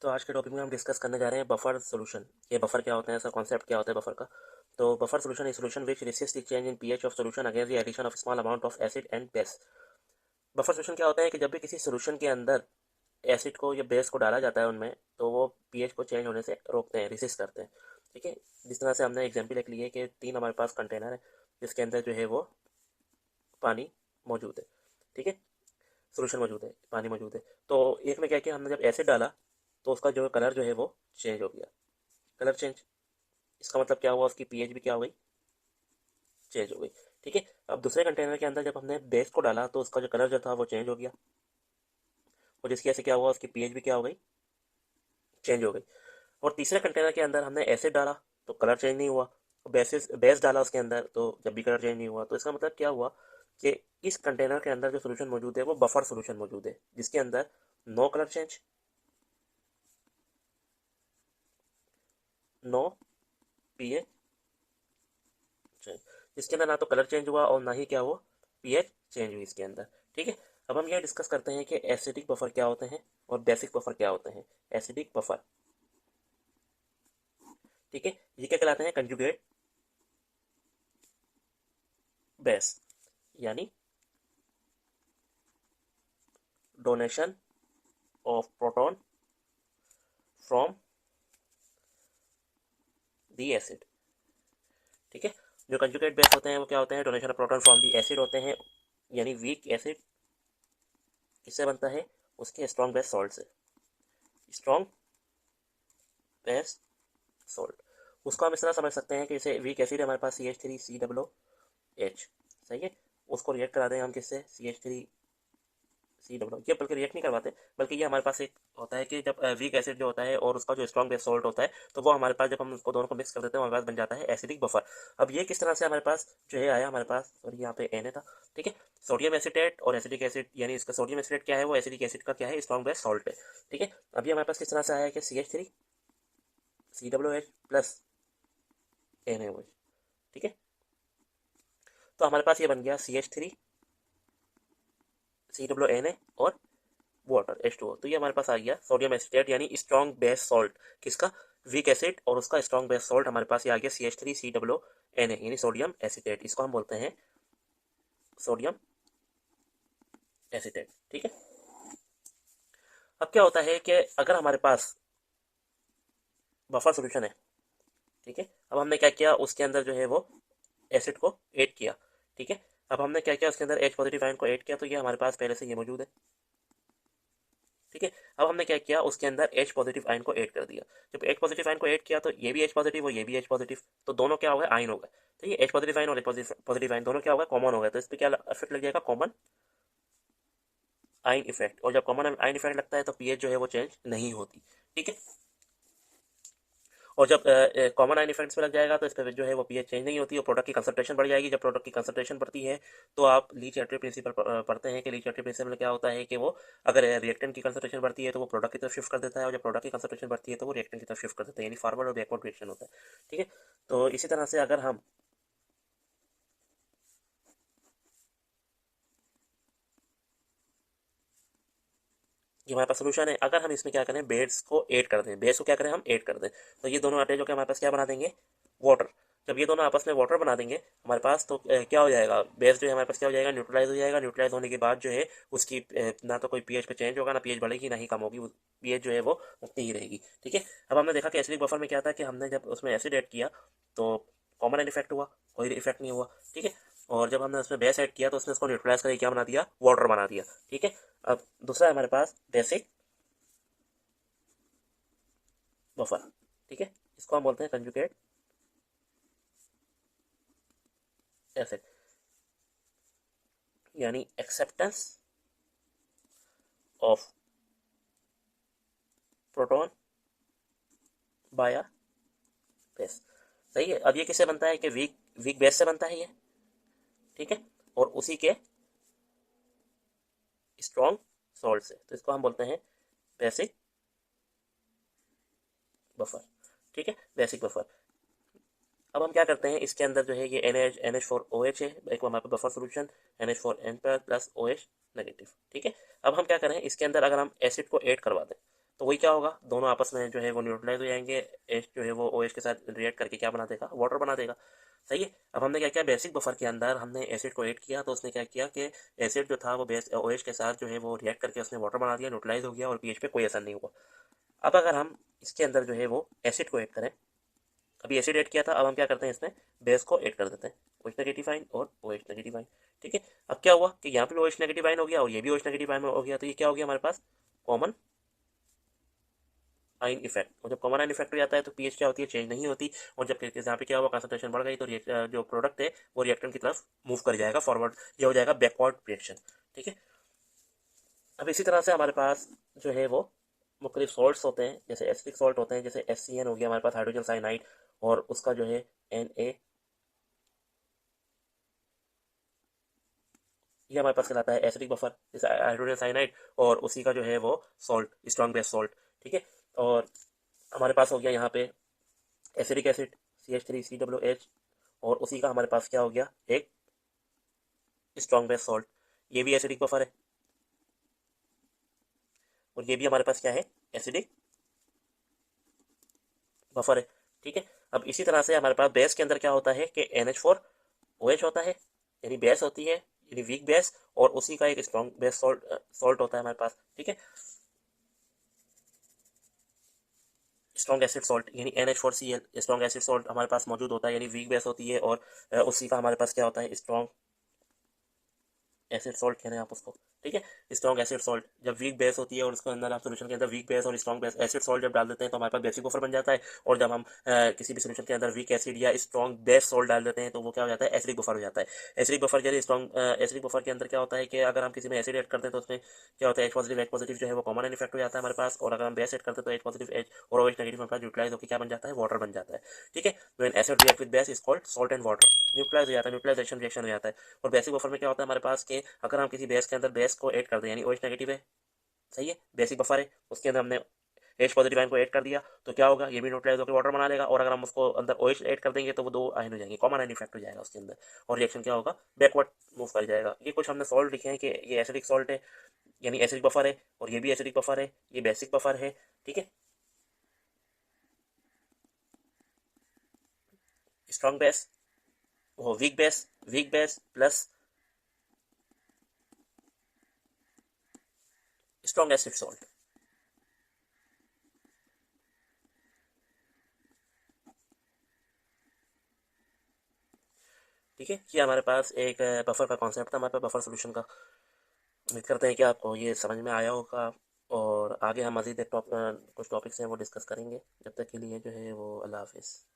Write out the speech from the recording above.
तो आज के टॉपिक में हम डिस्कस करने जा रहे हैं बफर सॉल्यूशन। ये बफर क्या होता है, ऐसा कॉन्सेप्ट क्या होता है बफर का। तो buffer solution is solution which resist the change in pH of solution against the addition of small amount of acid and base. Buffer solution क्या होता है कि जब भी किसी सॉल्यूशन के अंदर एसिड को या बेस को डाला जाता है उनमें, तो वो पीएच को चेंज होने से रोकते हैं, रेसिस्ट करते हैं। ठीक है, जिस तरह से हमने एग्जाम्पल एक लिए कि 3 हमारे पास कंटेनर है जिसके अंदर जो है वो पानी मौजूद है। ठीक है, सॉल्यूशन मौजूद है, पानी मौजूद है। तो एक में क्या किया हमने, जब एसिड डाला तो उसका जो कलर जो है वो चेंज हो गया। कलर चेंज, इसका मतलब क्या हुआ, उसकी पीएच भी क्या हो गई, चेंज हो गई। ठीक है, अब दूसरे कंटेनर के अंदर जब हमने बेस को डाला तो उसका जो कलर जो था वो चेंज हो गया, और जिसकी वजह से क्या हुआ, उसकी पीएच भी क्या हो गई, चेंज हो गई। और तीसरे कंटेनर के अंदर हमने एसिड डाला तो कलर चेंज नहीं हुआ, बेस डाला उसके अंदर तो जब भी कलर चेंज नहीं हुआ। तो इसका मतलब क्या हुआ कि इस कंटेनर के अंदर जो सोल्यूशन मौजूद है वो बफर सोल्यूशन मौजूद है, जिसके अंदर no colour change, no pH change, जिसके अंदर ना तो कलर चेंज हुआ और ना ही क्या हुआ, पीएच चेंज हुई इसके अंदर। ठीक है, अब हम यह डिस्कस करते हैं कि एसिडिक बफर क्या होते हैं और बेसिक बफर क्या होते हैं। एसिडिक बफर, ठीक है, ये क्या कहलाते हैं, कंजुगेट बेस, यानी donation of proton from the acid. ठीक है, जो कंजुगेट बेस होते हैं वो क्या होते हैं, donation of proton from the acid होते हैं, यानी वीक एसिड किससे बनता है, उसके स्ट्रॉन्ग बेस सॉल्ट से। स्ट्रॉन्ग बेस सॉल्ट, उसको हम इस तरह समझ सकते हैं कि जैसे वीक एसिड हमारे पास CH3COOH, सही है, उसको रिएक्ट करा दें हम किससे, CH3COO, ये बल्कि रिएक्ट नहीं करवाते, बल्कि ये हमारे पास एक होता है कि जब वीक एसिड जो होता है और उसका जो स्ट्रॉन्ग बेस सॉल्ट होता है, तो वो हमारे पास जब हम उसको दोनों को मिक्स कर देते हैं हमारे पास बन जाता है एसिडिक बफर। अब ये किस तरह से हमारे पास जो है आया, हमारे पास सॉरी यहाँ पे Na था। ठीक है, सोडियम एसिटेट और एसिडिक एसिड, यानी इसका सोडियम एसिडेट क्या है, वो एसिडिक एसिड का क्या है, स्ट्रॉन्ग बेस सॉल्ट है। ठीक है, अभी हमारे पास किस तरह से आया है कि CH3COOH प्लस NaOH। ठीक है, तो हमारे पास ये बन गया CH3COONA और वाटर H2O। तो ये हमारे पास आ गया सोडियम एसिटेट, यानी स्ट्रॉन्ग बेस सॉल्ट किसका, वीक एसिड, और उसका स्ट्रॉन्ग बेस सॉल्ट हमारे पास ये आ गया CH3COONA, यानी सोडियम एसिटेट, इसको हम बोलते हैं सोडियम एसिटेट। ठीक है, अब क्या होता है कि अगर हमारे पास बफर सोल्यूशन है, ठीक है, अब हमने क्या किया, उसके अंदर जो है वो एसिड को ऐड किया। ठीक है, अब हमने क्या किया, उसके अंदर H पॉजिटिव आयन को ऐड किया, तो ये हमारे पास पहले से ये मौजूद है। ठीक है, अब हमने क्या किया, उसके अंदर H पॉजिटिव आयन को ऐड कर दिया। जब H पॉजिटिव आयन को ऐड किया तो ये भी H पॉजिटिव और ये भी H पॉजिटिव, तो दोनों क्या हो गए, आयन हो गए। तो ये H पॉजिटिव आयन और H पॉजिटिव आयन दोनों क्या हो गए, कॉमन हो गए। तो इस पर क्या इफेक्ट लग जाएगा, कॉमन आयन इफेक्ट, और जब कॉमन आयन इफेक्ट लगता है तो पीएच जो है वो चेंज नहीं होती। ठीक है, और जब कॉमन आयन इफेक्ट्स में लग जाएगा तो इस पर जो है वो पीएच चेंज नहीं होती और प्रोडक्ट की कंसंट्रेशन बढ़ जाएगी। जब प्रोडक्ट की कंसंट्रेशन बढ़ती है तो आप ली-चार्ट्री प्रिंसिपल पढ़ते हैं कि ली-चार्ट्री प्रिंसिपल में क्या होता है कि वो अगर रिएक्टेंट की कंसंट्रेशन बढ़ती है तो वो प्रोडक्ट की तरफ शिफ्ट कर देता है, और जब प्रोडक्ट की कंसंट्रेशन बढ़ती है तो वो रिएक्टेंट की तरफ शिफ्ट कर देता है, यानी फॉरवर्ड और बैकवर्ड रिएक्शन होता है। ठीक है, तो इसी तरह से अगर हम ये हमारे पास सोल्यूशन है, अगर हम इसमें क्या करें, बेस को ऐड कर दें, बेस को क्या करें, हम ऐड कर दें, तो ये दोनों अटैच होकर हमारे पास क्या बना देंगे, वाटर। जब ये दोनों आपस में वाटर बना देंगे हमारे पास, तो क्या हो जाएगा, बेस जो है हमारे पास क्या हो जाएगा, न्यूट्रलाइज हो जाएगा। न्यूट्रलाइज होने के बाद जो है उसकी ना तो कोई पीएच पे चेंज होगा, ना पीएच बढ़ेगी ना ही कम होगी, पीएच जो है वो उतनी ही रहेगी। ठीक है, अब हमने देखा कि एसिडिक बफर में क्या था कि हमने जब उसमें एसिड ऐड किया तो कॉमन एंड इफेक्ट हुआ, कोई इफेक्ट नहीं हुआ। ठीक है, और जब हमने उसमें बेस ऐड किया तो उसने उसको न्यूट्रलाइज करके क्या बना दिया, वाटर बना दिया। ठीक है, अब दूसरा है हमारे पास बेसिक बफर। ठीक है, इसको हम बोलते हैं कंजुगेट एसिड, यानी acceptance of proton by base. सही है, अब ये किससे बनता है कि वीक वीक बेस से बनता है ये। ठीक है, और उसी के स्ट्रॉन्ग सॉल्ट से, तो इसको हम बोलते हैं बेसिक बफर। ठीक है, बेसिक बफर। अब हम क्या करते हैं, इसके अंदर जो है ये NH4OH है, एक हमारे पास buffer solution NH4N plus OH negative. ठीक है, अब हम क्या करें, इसके अंदर अगर हम एसिड को ऐड करवा दें तो वही क्या होगा, दोनों आपस में जो है वो न्यूट्रलाइज हो जाएंगे, एच जो है वो ओ एच के साथ रिएक्ट करके क्या बना देगा, वाटर बना देगा। सही है। अब हमने क्या किया, बेसिक बफर के अंदर हमने एसिड को ऐड किया, तो उसने क्या किया कि एसिड जो था वो बेस ओ एच के साथ जो है वो रिएक्ट करके उसने वाटर बना दिया, न्यूट्रलाइज हो गया और पीएच पे कोई असर नहीं हुआ। अब अगर हम इसके अंदर जो है वो एसिड को ऐड करें, अभी एसिड ऐड किया था, अब हम क्या करते हैं इसमें बेस को ऐड कर देते हैं, ओ एच नेगेटिव आइन और ओ एच नेगेटिव आइन। ठीक है। अब क्या हुआ कि यहाँ पे ओ एच नेगेटिव आइन हो गया और ये भी ओ एच नेगेटिव आइन हो गया, तो ये क्या हो गया हमारे पास, कॉमन आइन इफेक्ट। और जब कॉमन आइन इफेक्ट हो जाता है तो पीएच क्या होती है, चेंज नहीं होती। और जब यहाँ पे क्या हुआ, कंसंट्रेशन बढ़ गई, तो जो प्रोडक्ट है वो रिएक्टेंट की तरफ मूव कर जाएगा, फॉरवर्ड, ये हो जाएगा बैकवर्ड रिएक्शन। ठीक है। अब इसी तरह से हमारे पास जो है वो मुख्तलिफ सॉल्ट्स होते हैं, जैसे एसिडिक सॉल्ट होते हैं, जैसे HCN हो गया हमारे पास, हाइड्रोजन साइनाइड, और उसका जो है Na, ये हमारे पास कहलाता है एसिडिक बफर, जैसे हाइड्रोजन साइनाइड, और उसी का जो है वो सॉल्ट, स्ट्रॉन्ग बेस सॉल्ट। ठीक है। और हमारे पास हो गया यहाँ पे एसिडिक एसिड CH3COOH, और उसी का हमारे पास क्या हो गया, एक स्ट्रॉन्ग बेस सॉल्ट, ये भी एसिडिक बफर है, और ये भी हमारे पास क्या है, एसिडिक बफर है। ठीक है। अब इसी तरह से हमारे पास बेस के अंदर क्या होता है कि NH4OH होता है, यानी बेस होती है, यानी वीक बेस, और उसी का एक स्ट्रॉन्ग बेस सॉल्ट होता है हमारे पास। ठीक है। स्ट्रॉन्ग एसिड सॉल्ट यानी NH4Cl, स्ट्रॉन्ग एसिड सॉल्ट हमारे पास मौजूद होता है, यानी वीक बेस होती है, और उसी का हमारे पास क्या होता है, स्ट्रॉन्ग एसिड सॉल्ट कहते हैं आप उसको। ठीक है। स्ट्रॉन्ग एसिड सॉल्ट जब वीक बेस होती है और उसके अंदर आप सोल्यूशन के अंदर वीक बेस और स्ट्रॉन्ग बेस एसिड सॉल्ट जब डाल देते हैं तो हमारे पास बेसिक बफर बन जाता है, और जब हम किसी भी सोल्यूशन के अंदर वीक एसिड या स्ट्रॉन्ग बेस सॉल्ट डाल देते हैं तो वो क्या हो जाता है, एसिडिक बफर हो जाता है। एसिडिक बफर जैसे स्ट्रॉन्ग एसिडिक बफर के अंदर क्या होता है कि अगर हम किसी में एसिड ऐड करते हैं तो उसमें क्या होता है, एच पॉजिटिव जो है वो कॉमन एन इफेक्ट हो जाता है हमारे पास, और अगर हम बेस ऐड करते हैं तो एच पॉजिटिव एच और ओ एच नेगेटिव हमारे पास यूटिलाइज होकर क्या बन जाता है, वाटर बन जाता है। ठीक है। When acid react with base is called salt and water, neutralise हो जाता है, न्यूट्रलाइजेशन रिएक्शन हो जाता है। और बेसिक बफर में क्या होता है हमारे पास के, अगर हम किसी बेस के अंदर बेस को ऐड कर दें, यानी OH नेगेटिव है, सही है, बेसिक बफर है, उसके अंदर हमने H पॉजिटिव आयन को ऐड कर दिया, तो क्या होगा, ये भी न्यूट्रलाइज होकर वाटर बना लेगा, और अगर हम उसको अंदर OH ऐड कर देंगे तो वो दो आयन हो जाएंगे, कॉमन आयन इफेक्ट हो जाएगा उसके अंदर, और रिएक्शन क्या होगा, बैकवर्ड मूव कर जाएगा। ये कुछ हमने सॉल्ट लिखे हैं कि ये एसिडिक सॉल्ट है, यानी एसिडिक बफर है, और ये भी एसिडिक बफर है, ये बेसिक बफर है। ठीक है। स्ट्रॉन्ग बेस, वो weak base plus strong acid salt. ठीक है। ये हमारे पास एक बफर का कॉन्सेप्ट था, हमारे पास बफर सोल्यूशन का। उम्मीद करते हैं कि आपको ये समझ में आया होगा, और आगे हम मज़ीद कुछ टॉपिक्स हैं वो डिस्कस करेंगे। जब तक के लिए जो है वो अल्लाह हाफिज़।